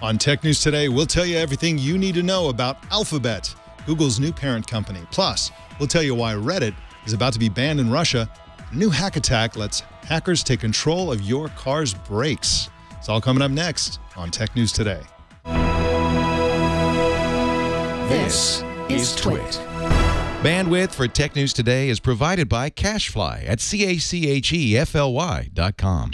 On Tech News Today, we'll tell you everything you need to know about Alphabet, Google's new parent company. Plus, we'll tell you why Reddit is about to be banned in Russia. A new hack attack lets hackers take control of your car's brakes. It's all coming up next on Tech News Today. This is Twit. Bandwidth for Tech News Today is provided by CacheFly at CACHEFLY.com.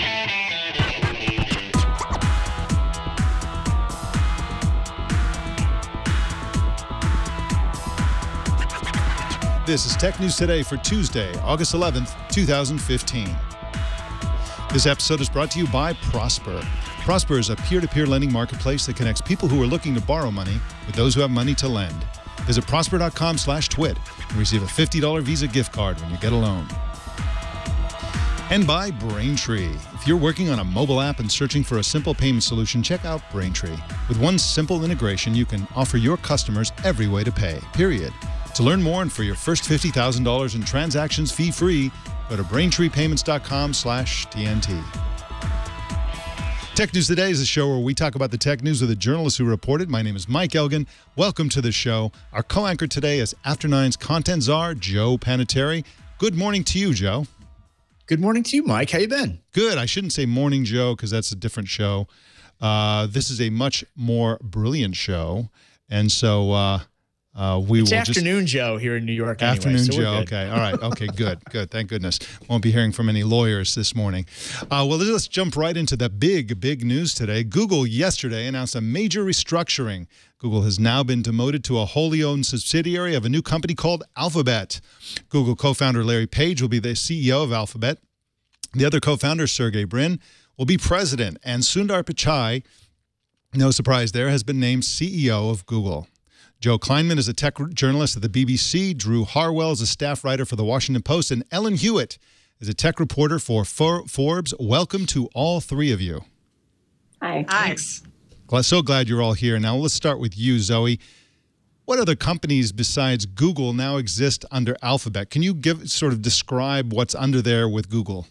This is Tech News Today for Tuesday, August 11th, 2015. This episode is brought to you by Prosper. Prosper is a peer-to-peer lending marketplace that connects people who are looking to borrow money with those who have money to lend. Visit prosper.com/twit and receive a $50 Visa gift card when you get a loan. And by Braintree. If you're working on a mobile app and searching for a simple payment solution, check out Braintree. With one simple integration, you can offer your customers every way to pay, period. To learn more and for your first $50,000 in transactions fee-free, go to braintreepayments.com/TNT. Tech News Today is a show where we talk about the tech news with the journalists who report it. My name is Mike Elgan. Welcome to the show. Our co-anchor today is After Nine's content czar, Joe Panettieri. Good morning to you, Joe. Good morning to you, Mike. How you been? Good. I shouldn't say morning, Joe, because that's a different show. This is a much more brilliant show. And so it's afternoon, Joe, here in New York. Afternoon, anyway, so Joe. Okay. All right. Okay, good. Good. Thank goodness. Won't be hearing from any lawyers this morning. Well, let's jump right into the big news today. Google yesterday announced a major restructuring. Google has now been demoted to a wholly owned subsidiary of a new company called Alphabet. Google co-founder Larry Page will be the CEO of Alphabet. The other co-founder, Sergey Brin, will be president. And Sundar Pichai, no surprise there, has been named CEO of Google. Joe Kleinman is a tech journalist at the BBC. Drew Harwell is a staff writer for The Washington Post. And Ellen Huet is a tech reporter for Forbes. Welcome to all three of you. Hi. Thanks. So glad you're all here. Now, let's start with you, Zoe. What other companies besides Google now exist under Alphabet? Can you describe what's under there with Google?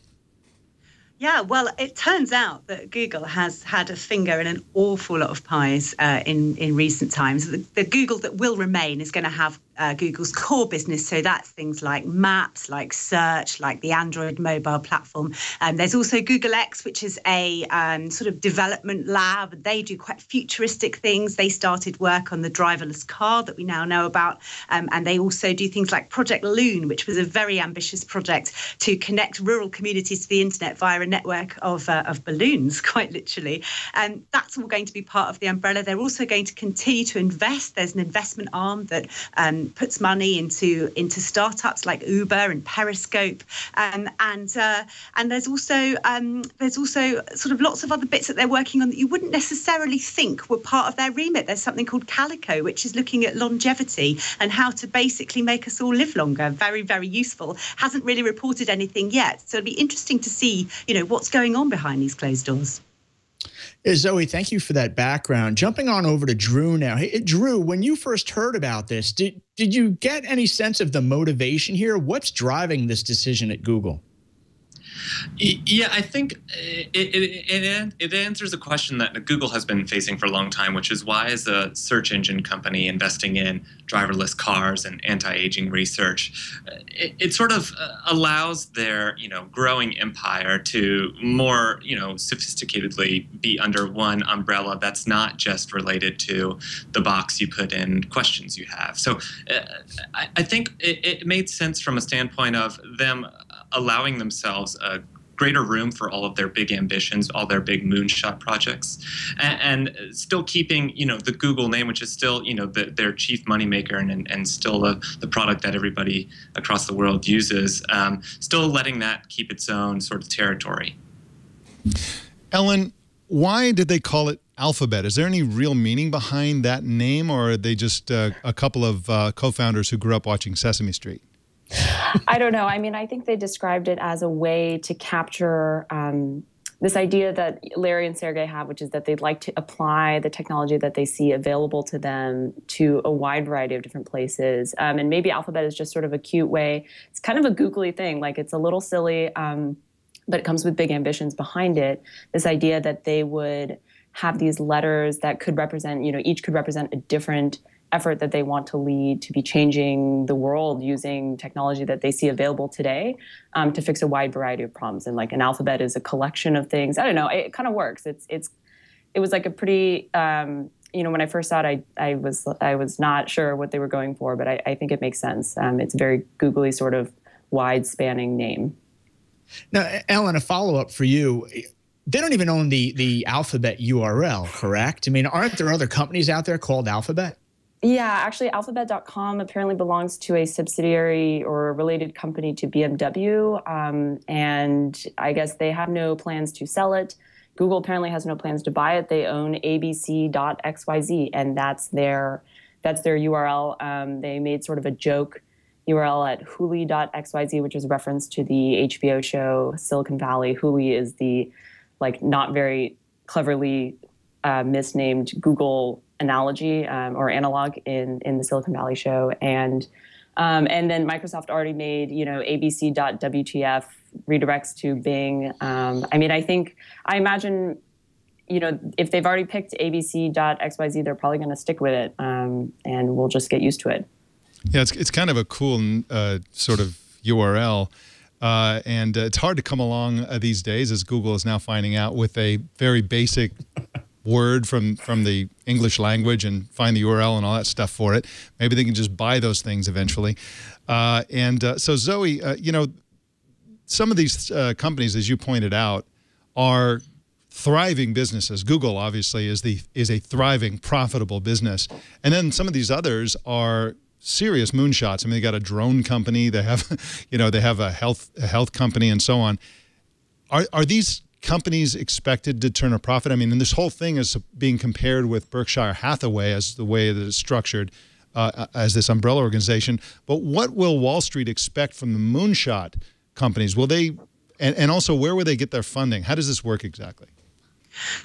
Yeah, well, it turns out that Google has had a finger in an awful lot of pies in recent times. The Google that will remain is going to have Google's core business. So that's things like Maps, like Search, like the Android mobile platform. There's also Google X, which is a sort of development lab. They do quite futuristic things. They started work on the driverless car that we now know about. And they also do things like Project Loon, which was a very ambitious project to connect rural communities to the internet via a network of balloons, quite literally. And that's all going to be part of the umbrella. They're also going to continue to invest. There's an investment arm that puts money into startups like Uber and Periscope, and there's also sort of lots of other bits that they're working on that you wouldn't necessarily think were part of their remit. There's something called Calico, which is looking at longevity and how to basically make us all live longer. Very, very useful. Hasn't really reported anything yet, so it'll be interesting to see, what's going on behind these closed doors. Zoe, thank you for that background. Jumping on over to Drew now. Hey, Drew, when you first heard about this, did you get any sense of the motivation here? What's driving this decision at Google? Yeah, I think it answers a question that Google has been facing for a long time, which is why is a search engine company investing in driverless cars and anti-aging research? It sort of allows their growing empire to more sophisticatedly be under one umbrella that's not just related to the box you put in questions you have. So I think it made sense from a standpoint of them allowing themselves a greater room for all of their big ambitions, all their big moonshot projects, and still keeping, the Google name, which is still, their chief moneymaker and still the product that everybody across the world uses, still letting that keep its own sort of territory. Ellen, why did they call it Alphabet? Is there any real meaning behind that name, or are they just a couple of co-founders who grew up watching Sesame Street? I don't know. I mean, I think they described it as a way to capture this idea that Larry and Sergey have, which is that they'd like to apply the technology that they see available to them to a wide variety of different places. And maybe Alphabet is just sort of a cute way. It's kind of a googly thing. Like, it's a little silly, but it comes with big ambitions behind it. This idea that they would have these letters that could represent, each could represent a different effort that they want to lead to be changing the world using technology that they see available today to fix a wide variety of problems. And like an alphabet is a collection of things. I don't know. It kind of works. It was like a pretty, when I first saw it, I was not sure what they were going for, but I think it makes sense. It's a very googly sort of wide spanning name. Now, Ellen, a follow-up for you. They don't even own the Alphabet URL, correct? I mean, aren't there other companies out there called Alphabet? Yeah, actually, Alphabet.com apparently belongs to a subsidiary or a related company to BMW, and I guess they have no plans to sell it. Google apparently has no plans to buy it. They own abc.xyz, and that's their URL. They made sort of a joke URL at huli.xyz, which is a reference to the HBO show Silicon Valley. Huli is the not very cleverly misnamed Google analogy or analog in the Silicon Valley show, and then Microsoft already made abc.wtf redirects to Bing. I imagine if they've already picked abc.xyz, they're probably going to stick with it, and we'll just get used to it. Yeah, it's kind of a cool sort of URL. And it's hard to come along these days, as Google is now finding out, with a very basic word from the English language and find the URL and all that stuff for it. Maybe they can just buy those things eventually. So Zoe, some of these companies, as you pointed out, are thriving businesses. Google obviously is a thriving, profitable business, and then some of these others are serious moonshots. I mean, they got a drone company, they have, they have a health company, and so on. Are these companies expected to turn a profit? I mean, and this whole thing is being compared with Berkshire Hathaway as the way that it's structured as this umbrella organization. But what will Wall Street expect from the moonshot companies? Will they, and also where will they get their funding? How does this work exactly?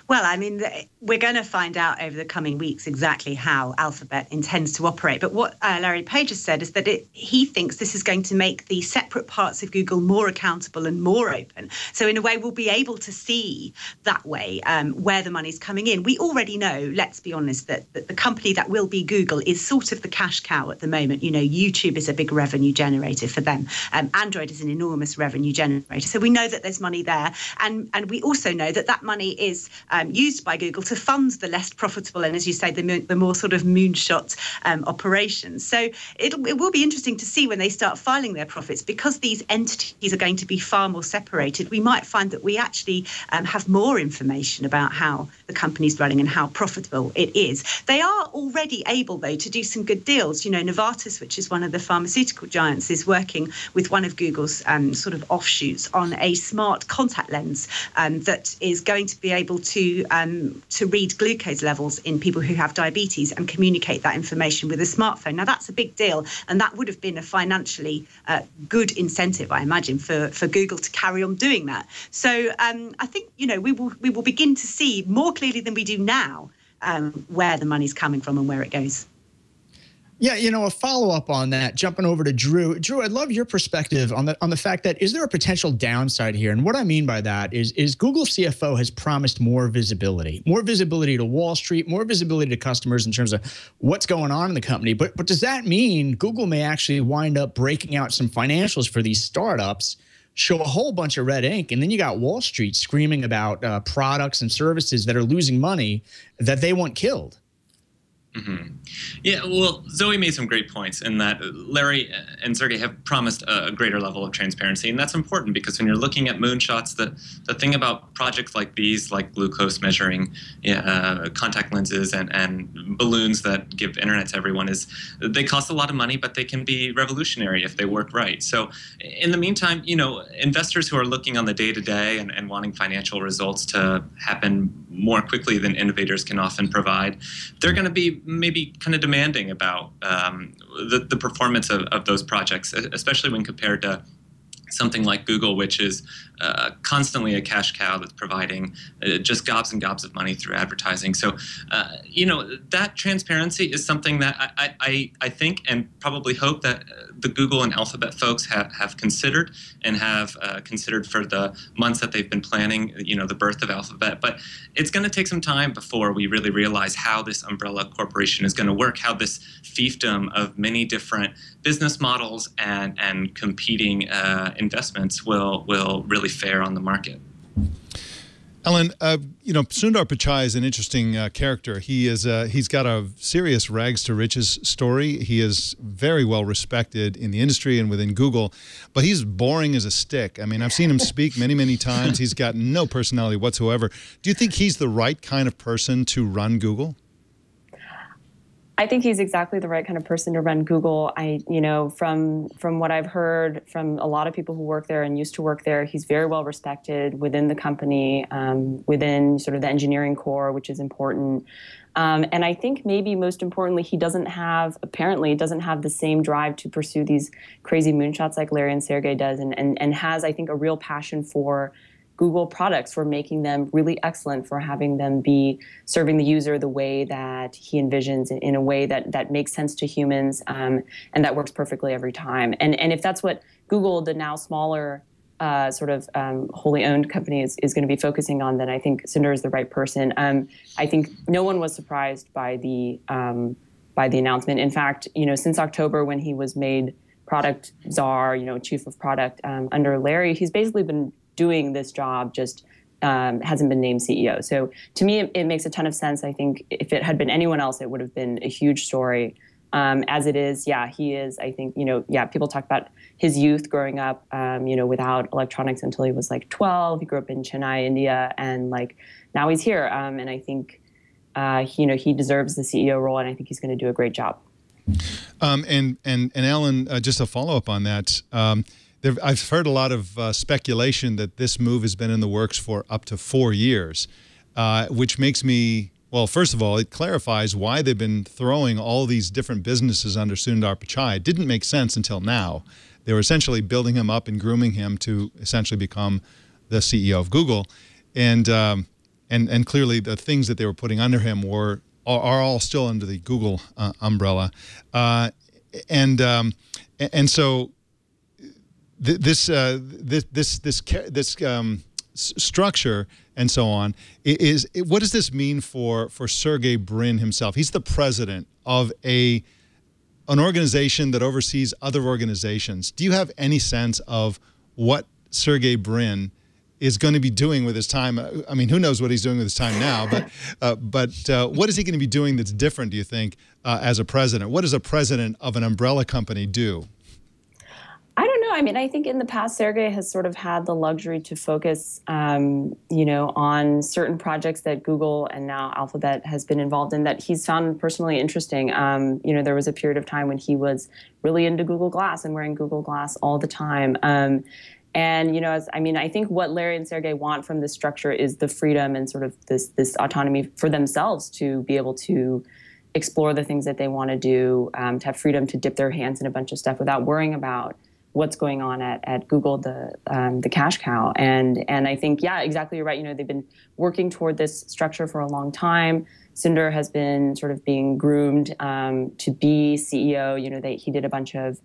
Well, I mean, we're going to find out over the coming weeks exactly how Alphabet intends to operate. But what Larry Page has said is that he thinks this is going to make the separate parts of Google more accountable and more open. So in a way, we'll be able to see that way where the money's coming in. We already know, let's be honest, that the company that will be Google is sort of the cash cow at the moment. YouTube is a big revenue generator for them. Android is an enormous revenue generator. So we know that there's money there. And we also know that money is used by Google to fund the less profitable and, as you say, the more sort of moonshot operations. So it will be interesting to see when they start filing their profits, because these entities are going to be far more separated. We might find that we actually have more information about how the company's running and how profitable it is. They are already able, though, to do some good deals. Novartis, which is one of the pharmaceutical giants, is working with one of Google's sort of offshoots on a smart contact lens that is going to be able to read glucose levels in people who have diabetes and communicate that information with a smartphone. Now, that's a big deal, and that would have been a financially good incentive, I imagine, for Google to carry on doing that. So I think we will begin to see more clearly than we do now where the money's coming from and where it goes. Yeah, a follow-up on that, jumping over to Drew. Drew, I'd love your perspective on the fact that, is there a potential downside here? And what I mean by that is Google CFO has promised more visibility to Wall Street, more visibility to customers in terms of what's going on in the company. But does that mean Google may actually wind up breaking out some financials for these startups, show a whole bunch of red ink, and then you got Wall Street screaming about products and services that are losing money that they want killed? Mm-hmm. Yeah, well, Zoe made some great points in that Larry and Sergey have promised a greater level of transparency, and that's important because when you're looking at moonshots, the thing about projects like these, like glucose measuring, contact lenses, and balloons that give internet to everyone, is they cost a lot of money, but they can be revolutionary if they work right. So in the meantime, investors who are looking on the day-to-day and wanting financial results to happen more quickly than innovators can often provide, they're going to be maybe kind of demanding about the performance of those projects, especially when compared to something like Google, which is constantly a cash cow that's providing just gobs and gobs of money through advertising. So, that transparency is something that I think and probably hope that the Google and Alphabet folks have considered and have considered for the months that they've been planning, the birth of Alphabet. But it's going to take some time before we really realize how this umbrella corporation is going to work, how this fiefdom of many different business models and competing investments will really fare on the market. Ellen, Sundar Pichai is an interesting character. He's got a serious rags to riches story. He is very well respected in the industry and within Google, but he's boring as a stick. I mean, I've seen him speak many, many times. He's got no personality whatsoever. Do you think he's the right kind of person to run Google? I think he's exactly the right kind of person to run Google. From what I've heard from a lot of people who work there and used to work there, he's very well respected within the company, within sort of the engineering core, which is important. And I think maybe most importantly, he apparently doesn't have the same drive to pursue these crazy moonshots like Larry and Sergey does, and has, I think, a real passion for Google products, for making them really excellent, for having them be serving the user the way that he envisions, in a way that makes sense to humans, and that works perfectly every time. And if that's what Google, the now smaller wholly owned company, is going to be focusing on, then I think Sundar is the right person. I think no one was surprised by the announcement. In fact, since October, when he was made product czar, chief of product under Larry, he's basically been doing this job, just hasn't been named CEO. So to me, it makes a ton of sense. I think if it had been anyone else, it would have been a huge story. As it is, he is, I think, people talk about his youth growing up, without electronics until he was like 12. He grew up in Chennai, India, and now he's here. And I think, he deserves the CEO role, and I think he's going to do a great job. And Ellen, just a follow up on that. I've heard a lot of speculation that this move has been in the works for up to 4 years, which makes me, well, first of all, it clarifies why they've been throwing all these different businesses under Sundar Pichai. It didn't make sense until now. They were essentially building him up and grooming him to essentially become the CEO of Google. And clearly the things that they were putting under him are all still under the Google umbrella. And so this structure and so on what does this mean for Sergey Brin himself? He's the president of an organization that oversees other organizations. Do you have any sense of what Sergey Brin is going to be doing with his time? I mean, who knows what he's doing with his time now, but what is he going to be doing that's different, do you think, as a president? What does a president of an umbrella company do? I don't know. I mean, I think in the past, Sergey has sort of had the luxury to focus, on certain projects that Google and now Alphabet has been involved in that he's found personally interesting. There was a period of time when he was really into Google Glass and wearing Google Glass all the time. I think what Larry and Sergey want from this structure is the freedom and sort of this autonomy for themselves to be able to explore the things that they want to do, to have freedom to dip their hands in a bunch of stuff without worrying about what's going on at Google, the cash cow. And I think, exactly, you're right. They've been working toward this structure for a long time. Sundar has been sort of being groomed to be CEO. He did a bunch of,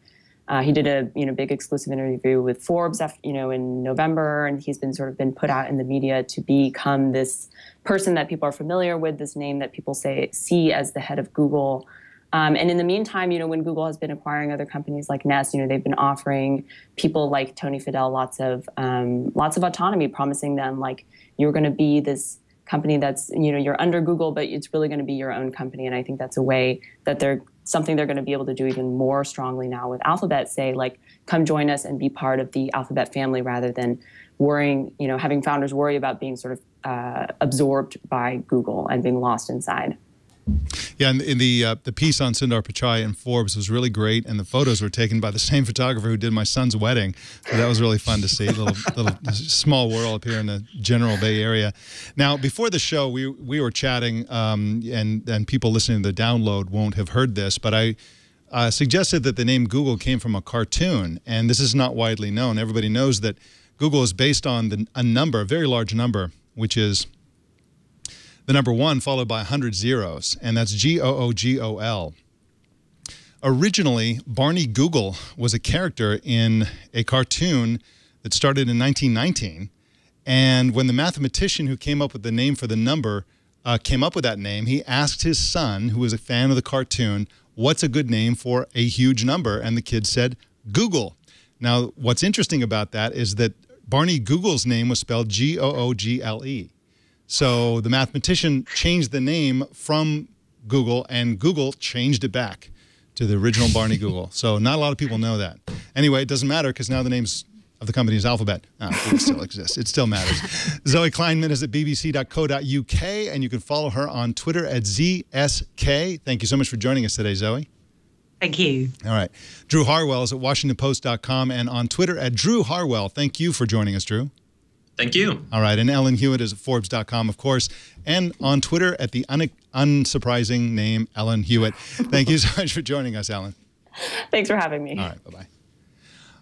he did a big exclusive interview with Forbes, in November, and he's been put out in the media to become this person that people are familiar with, this name that people see as the head of Google. And in the meantime, when Google has been acquiring other companies like Nest, they've been offering people like Tony Fadell lots of autonomy, promising them you're going to be this company that's you're under Google, but it's really going to be your own company. And I think that's a way that something they're going to be able to do even more strongly now with Alphabet. Say come join us and be part of the Alphabet family, rather than worrying, having founders worry about being sort of absorbed by Google and being lost inside. Yeah, and in the piece on Sundar Pichai in Forbes was really great, and the photos were taken by the same photographer who did my son's wedding. So that was really fun to see. Little small world up here in the general Bay Area. Now, before the show, we were chatting, and people listening to the download won't have heard this, but I suggested that the name Google came from a cartoon, and this is not widely known. Everybody knows that Google is based on a number, a very large number, which is the number 1 followed by 100 zeros, and that's Googol. Originally, Barney Google was a character in a cartoon that started in 1919, and when the mathematician who came up with the name for the number came up with that name, he asked his son, who was a fan of the cartoon, what's a good name for a huge number? And the kid said, Google. Now, what's interesting about that is that Barney Google's name was spelled Google. So the mathematician changed the name from Google, and Google changed it back to the original Barney Google. So not a lot of people know that. Anyway, it doesn't matter because now the names of the company is Alphabet. It still exists. It still matters. Zoe Kleinman is at bbc.co.uk, and you can follow her on Twitter at ZSK. Thank you so much for joining us today, Zoe. Thank you. All right. Drew Harwell is at WashingtonPost.com and on Twitter at Drew Harwell. Thank you for joining us, Drew. Thank you. All right. And Ellen Huet is at Forbes.com, of course, and on Twitter at the unsurprising name Ellen Huet. Thank you so much for joining us, Ellen. Thanks for having me. All right. Bye-bye.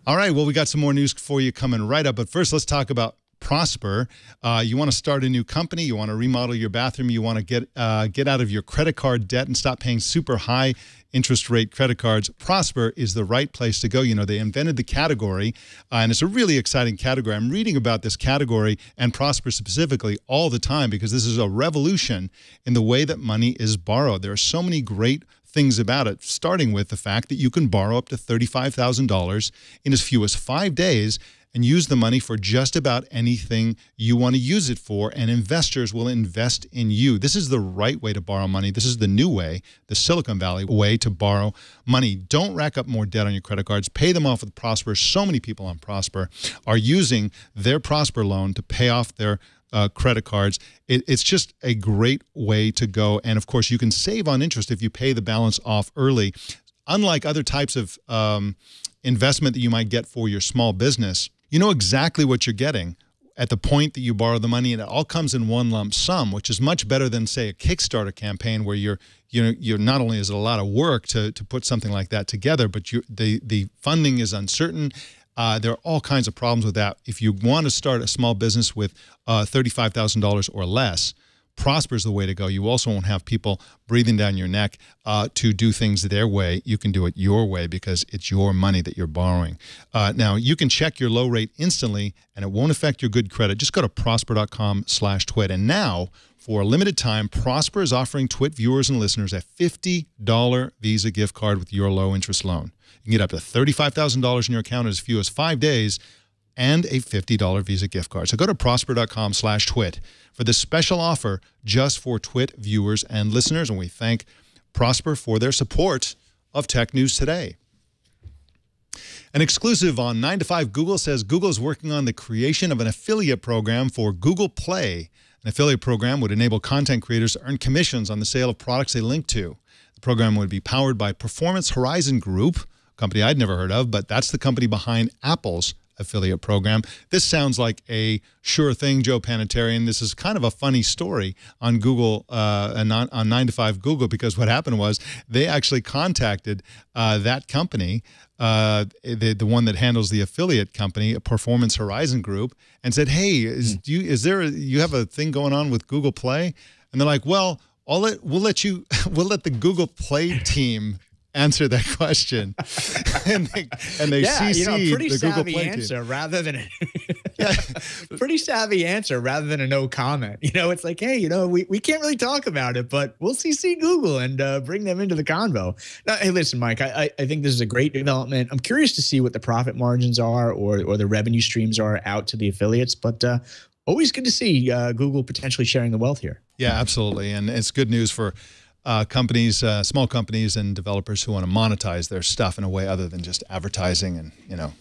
All right. Well, we got some more news for you coming right up. But first, let's talk about Prosper. You want to start a new company. You want to remodel your bathroom. You want to get out of your credit card debt and stop paying super high interest rate credit cards. Prosper is the right place to go. You know, they invented the category, and it's a really exciting category. I'm reading about this category and Prosper specifically all the time because this is a revolution in the way that money is borrowed. There are so many great things about it, starting with the fact that you can borrow up to $35,000 in as few as 5 days and use the money for just about anything you want to use it for, and investors will invest in you. This is the right way to borrow money. This is the new way, the Silicon Valley way to borrow money. Don't rack up more debt on your credit cards. Pay them off with Prosper. So many people on Prosper are using their Prosper loan to pay off their credit cards. It's just a great way to go. And of course, you can save on interest if you pay the balance off early. Unlike other types of investment that you might get for your small business, you know exactly what you're getting at the point that you borrow the money, and it all comes in one lump sum, which is much better than, say, a Kickstarter campaign where you're not only is it a lot of work to put something like that together, but the funding is uncertain. There are all kinds of problems with that. If you want to start a small business with $35,000 or less, Prosper is the way to go. You also won't have people breathing down your neck to do things their way. You can do it your way because it's your money that you're borrowing. Now, you can check your low rate instantly, and it won't affect your good credit. Just go to prosper.com/twit. And now, for a limited time, Prosper is offering Twit viewers and listeners a $50 Visa gift card with your low-interest loan. You can get up to $35,000 in your account in as few as 5 days and a $50 Visa gift card. So go to prosper.com/twit for this special offer just for Twit viewers and listeners. And we thank Prosper for their support of Tech News Today. An exclusive on 9 to 5 Google says Google is working on the creation of an affiliate program for Google Play. An affiliate program would enable content creators to earn commissions on the sale of products they link to. The program would be powered by Performance Horizon Group, a company I'd never heard of, but that's the company behind Apple's affiliate program. This sounds like a sure thing, Joe Panettieri, and this is kind of a funny story on Google, on 9 to 5 Google, because what happened was they actually contacted that company, the one that handles the affiliate company, Performance Horizon Group, and said, "Hey, you have a thing going on with Google Play?" And they're like, "Well, we'll let the Google Play team answer that question." and they CC pretty the Google savvy Play answer team. Rather than pretty savvy answer rather than a no comment. It's like, hey, we can't really talk about it, but we'll CC Google and bring them into the convo. Now, hey, listen, Mike, I think this is a great development. I'm curious to see what the profit margins are or the revenue streams are out to the affiliates, but always good to see Google potentially sharing the wealth here. Yeah, absolutely, and it's good news for companies, small companies and developers who want to monetize their stuff in a way other than just advertising and,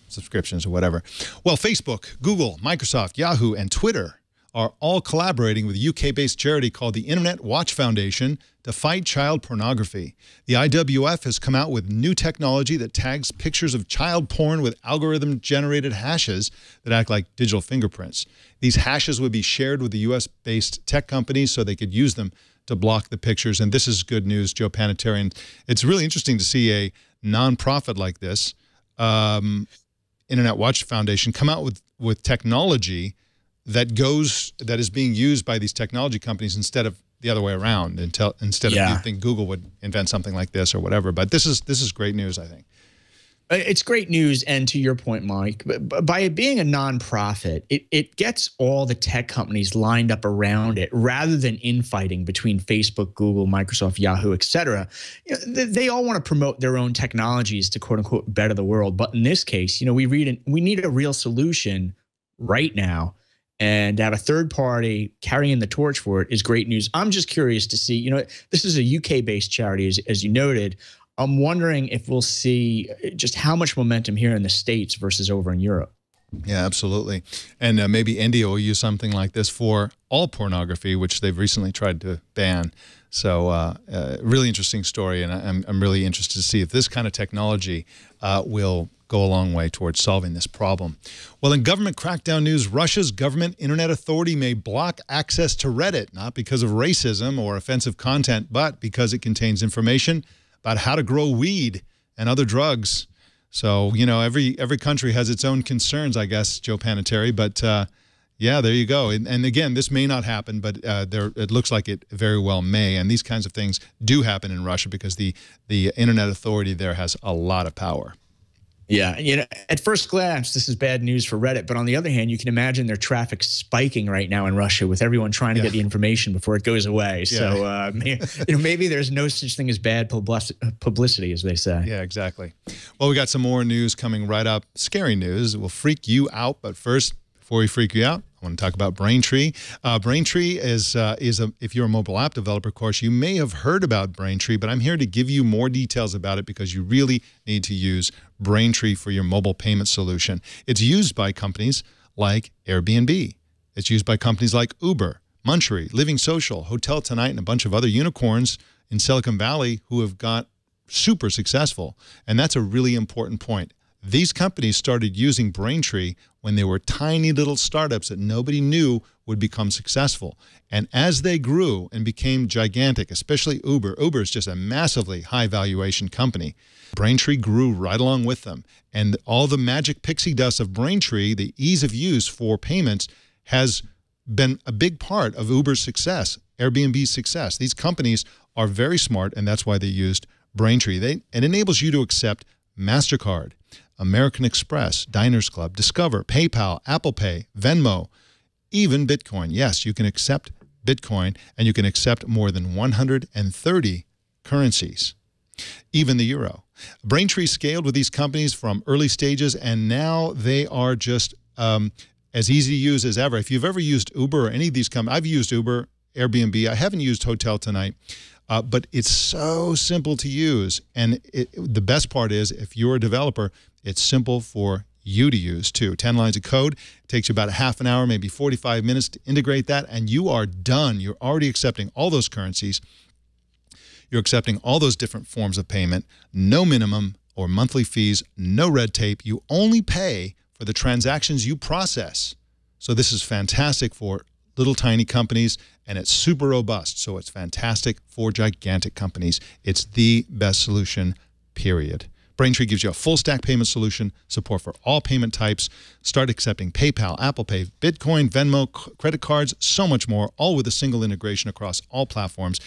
subscriptions or whatever. Well, Facebook, Google, Microsoft, Yahoo, and Twitter are all collaborating with a UK-based charity called the Internet Watch Foundation to fight child pornography. The IWF has come out with new technology that tags pictures of child porn with algorithm-generated hashes that act like digital fingerprints. These hashes would be shared with the US-based tech companies so they could use them to block the pictures. And this is good news, Joe Panettieri. It's really interesting to see a nonprofit like this Internet Watch Foundation come out with technology that is being used by these technology companies instead of the other way around. Instead of you think Google would invent something like this or whatever. But this is great news, I think. It's great news, and to your point, Mike, by it being a nonprofit, it gets all the tech companies lined up around it rather than infighting between Facebook, Google, Microsoft, Yahoo, et cetera. They all want to promote their own technologies to quote unquote better the world. But in this case, we need a real solution right now, and to have a third party carrying the torch for it is great news. I'm just curious to see, this is a UK-based charity, as you noted. I'm wondering if we'll see just how much momentum here in the States versus over in Europe. Yeah, absolutely. And maybe India will use something like this for all pornography, which they've recently tried to ban. So really interesting story, and I'm really interested to see if this kind of technology will go a long way towards solving this problem. Well, in government crackdown news, Russia's government internet authority may block access to Reddit, not because of racism or offensive content, but because it contains information about how to grow weed and other drugs. So, every country has its own concerns, I guess, Joe Panettieri. But, yeah, there you go. And again, this may not happen, but it looks like it very well may. And these kinds of things do happen in Russia because the Internet Authority there has a lot of power. Yeah, at first glance, this is bad news for Reddit. But on the other hand, you can imagine their traffic spiking right now in Russia with everyone trying to get the information before it goes away. So maybe there's no such thing as bad publicity, as they say. Yeah, exactly. Well, we got some more news coming right up. Scary news. It will freak you out. But first, before we freak you out, I want to talk about Braintree. Braintree is if you're a mobile app developer, of course, you may have heard about Braintree, but I'm here to give you more details about it because you really need to use Braintree for your mobile payment solution. It's used by companies like Airbnb. It's used by companies like Uber, Munchery, Living Social, Hotel Tonight, and a bunch of other unicorns in Silicon Valley who have got super successful. And that's a really important point. These companies started using Braintree when they were tiny little startups that nobody knew would become successful. And as they grew and became gigantic, especially Uber is just a massively high valuation company. Braintree grew right along with them. And all the magic pixie dust of Braintree, the ease of use for payments, has been a big part of Uber's success, Airbnb's success. These companies are very smart, and that's why they used Braintree. It enables you to accept MasterCard, American Express, Diners Club, Discover, PayPal, Apple Pay, Venmo, even Bitcoin. Yes, you can accept Bitcoin, and you can accept more than 130 currencies, even the euro. Braintree scaled with these companies from early stages, and now they are just as easy to use as ever. If you've ever used Uber or any of these companies, I've used Uber, Airbnb. I haven't used Hotel Tonight. But it's so simple to use. And the best part is, if you're a developer, it's simple for you to use too. 10 lines of code. It takes you about a half an hour, maybe 45 minutes to integrate that, and you are done. You're already accepting all those currencies. You're accepting all those different forms of payment. No minimum or monthly fees, no red tape. You only pay for the transactions you process. So this is fantastic for little tiny companies, and it's super robust. So it's fantastic for gigantic companies. It's the best solution, period. Braintree gives you a full stack payment solution, support for all payment types. Start accepting PayPal, Apple Pay, Bitcoin, Venmo, credit cards, so much more, all with a single integration across all platforms.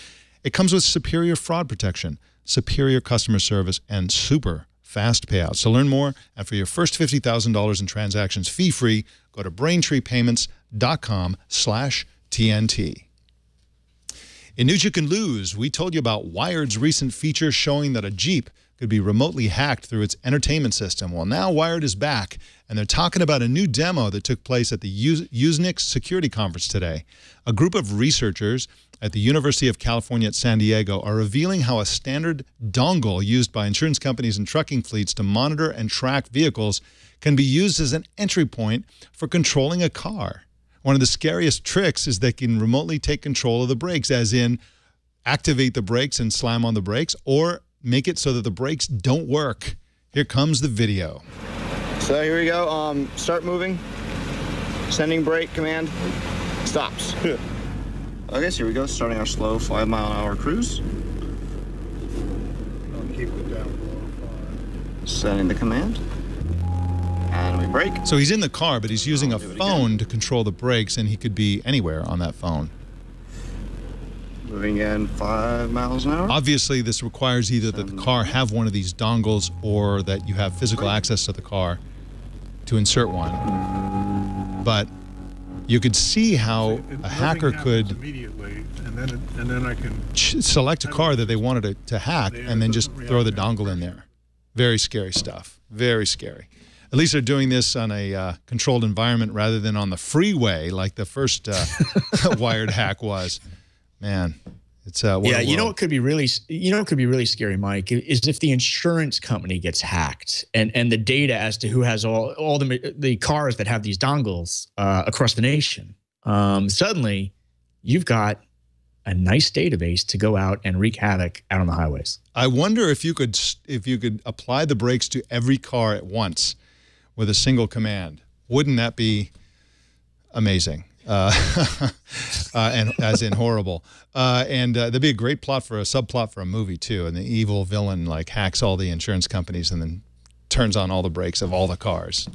It comes with superior fraud protection, superior customer service, and super fast payouts. To learn more, and for your first $50,000 in transactions fee-free, go to BraintreePayments.com/TNT. In News You Can Lose, we told you about Wired's recent feature showing that a Jeep could be remotely hacked through its entertainment system. Well, now Wired is back, and they're talking about a new demo that took place at the Usenix Security Conference today. A group of researchers at the University of California at San Diego are revealing how a standard dongle used by insurance companies and trucking fleets to monitor and track vehicles can be used as an entry point for controlling a car. One of the scariest tricks is they can remotely take control of the brakes, as in activate the brakes and slam on the brakes, or make it so that the brakes don't work. Here comes the video. So here we go. Start moving. Sending brake command. Stops. Okay, so here we go. Starting our slow 5-mile-an-hour cruise. Keep it down below 5. Setting the command. And we Brake. So he's in the car, but he's using a phone to control the brakes, and he could be anywhere on that phone. Moving in 5 miles an hour. Obviously, this requires either that the car have one of these dongles or that you have physical access to the car to insert one. But you could see how a hacker could immediately, and then I can select a car that they wanted to hack and then just throw the dongle in there. Very scary stuff. Very scary. At least they're doing this on a controlled environment rather than on the freeway like the first wired hack was. Man, it's yeah. You know what could be really scary, Mike, is if the insurance company gets hacked and the data as to who has all the cars that have these dongles across the nation. Suddenly, you've got a nice database to go out and wreak havoc out on the highways. I wonder if you could apply the brakes to every car at once with a single command. Wouldn't that be amazing? And as in horrible. And that'd be a great plot for a subplot for a movie too. And the evil villain like hacks all the insurance companies and then turns on all the brakes of all the cars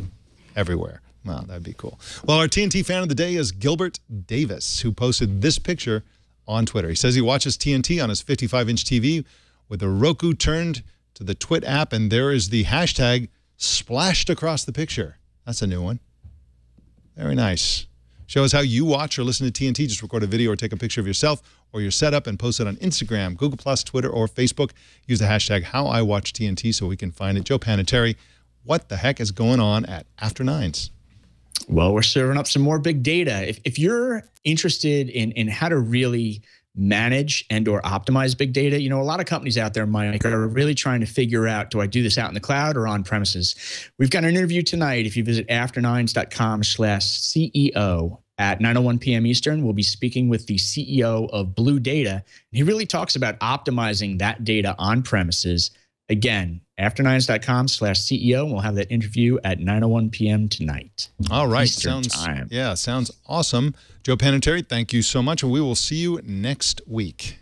everywhere. Wow, that'd be cool. Well, our TNT fan of the day is Gilbert Davis, who posted this picture on Twitter. He says he watches TNT on his 55-inch TV with the Roku turned to the Twit app, and there is the hashtag splashed across the picture. That's a new one. Very nice. Show us how you watch or listen to TNT. Just record a video or take a picture of yourself or your setup and post it on Instagram, Google+, Twitter, or Facebook. Use the hashtag HowIWatchTNT so we can find it. Joe Panettieri, what the heck is going on at After Nines? Well, we're serving up some more big data. If you're interested in how to really manage and or optimize big data, you know, a lot of companies out there, Mike, are really trying to figure out, do I do this out in the cloud or on premises? We've got an interview tonight. If you visit afternines.com/CEO at 9:01 p.m. Eastern, we'll be speaking with the CEO of Blue Data. And he really talks about optimizing that data on premises. Again, afternines.com/CEO. We'll have that interview at 9:01 p.m. tonight. All right. Eastern time. Yeah, sounds awesome. Joe Panettieri, thank you so much, and we will see you next week.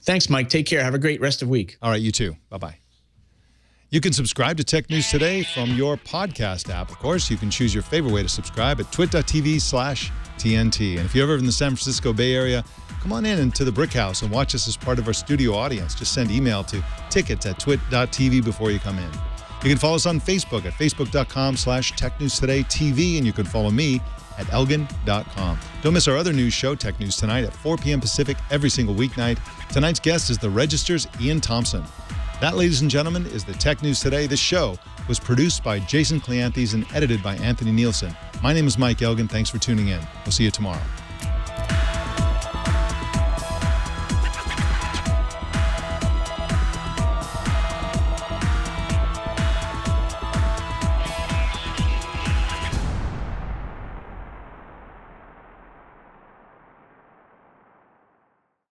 Thanks, Mike. Take care. Have a great rest of the week. All right, you too. Bye-bye. You can subscribe to Tech News Today from your podcast app. Of course, you can choose your favorite way to subscribe at twit.tv/TNT. And if you're ever in the San Francisco Bay Area, come on in to the Brick House and watch us as part of our studio audience. Just send email to tickets@twit.tv before you come in. You can follow us on Facebook at facebook.com/TechNewsTodayTV, and you can follow me at Elgan.com. Don't miss our other news show, Tech News Tonight, at 4 p.m. Pacific every single weeknight. Tonight's guest is the Register's Ian Thompson. That, ladies and gentlemen, is the Tech News Today. This show was produced by Jason Cleanthes and edited by Anthony Nielsen. My name is Mike Elgan. Thanks for tuning in. We'll see you tomorrow.